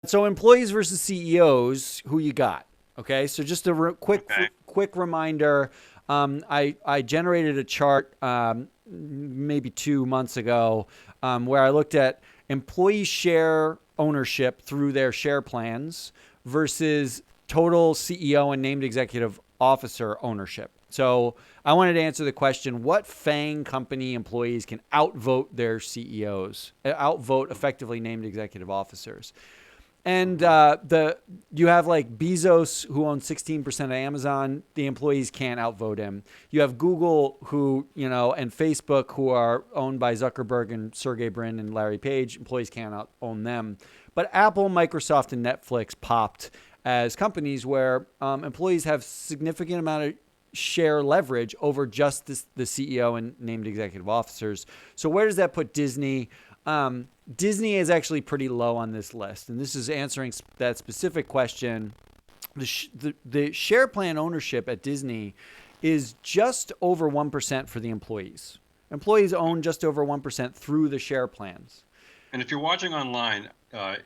So employees versus CEOs, who you got? Okay, so just a quick reminder. I generated a chart maybe 2 months ago where I looked at employee share ownership through their share plans versus total CEO and named executive officer ownership. So I wanted to answer the question, what FANG company employees can outvote their CEOs, outvote effectively named executive officers? And you have like Bezos, who owns 16% of Amazon. The employees can't outvote him. You have Google, who, and Facebook, who are owned by Zuckerberg and Sergey Brin and Larry Page. Employees can't own them. But Apple, Microsoft, and Netflix popped as companies where employees have significant amount of share leverage over just the CEO and named executive officers. So where does that put Disney? Disney is actually pretty low on this list, and this is answering that specific question. The share plan ownership at Disney is just over 1% for the employees. Employees own just over 1% through the share plans. And if you're watching online,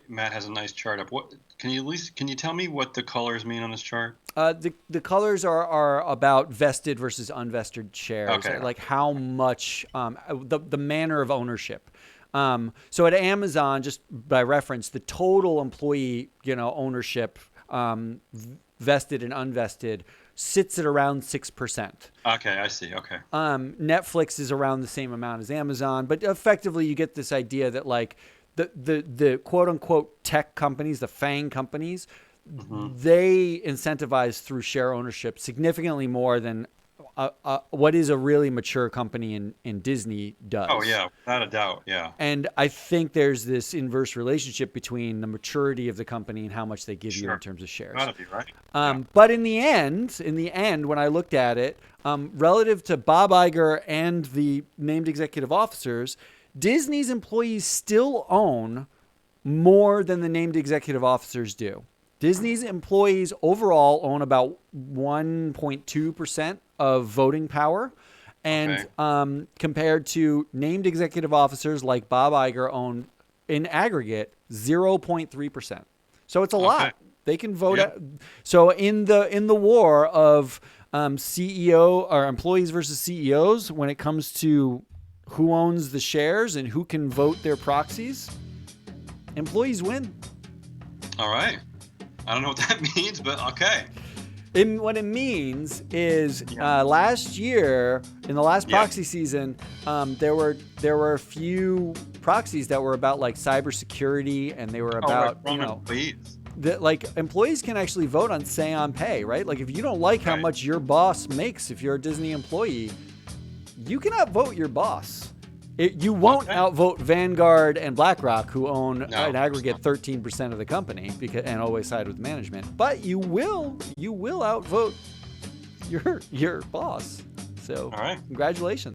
Matt has a nice chart up. Can you tell me what the colors mean on this chart? The colors are about vested versus unvested shares, okay. Like how much the manner of ownership. So at Amazon, just by reference, the total employee ownership, vested and unvested, sits at around 6%. Okay, I see. Okay. Netflix is around the same amount as Amazon, but effectively you get this idea that like the quote unquote tech companies, the FANG companies, they incentivize through share ownership significantly more than what is a really mature company in Disney does. Oh yeah, without a doubt, yeah. And I think there's this inverse relationship between the maturity of the company and how much they give you in terms of shares. That'd be right. But in the end, when I looked at it, relative to Bob Iger and the named executive officers, Disney's employees still own more than the named executive officers do. Disney's employees overall own about 1.2% of voting power. And compared to named executive officers like Bob Iger own in aggregate 0.3%. So it's a lot. They can vote. So in the war of CEO or employees versus CEOs, when it comes to who owns the shares and who can vote their proxies, employees win. All right. I don't know what that means, but okay. What it means is last year, in the last proxy season, there were a few proxies that were about like cybersecurity, and they were about employees. That like employees can actually vote on say on pay, right? Like if you don't like how much your boss makes, if you're a Disney employee, you can outvote your boss. You won't outvote Vanguard and BlackRock, who own an aggregate 13% of the company, and always side with management. But you will outvote your boss. So, congratulations.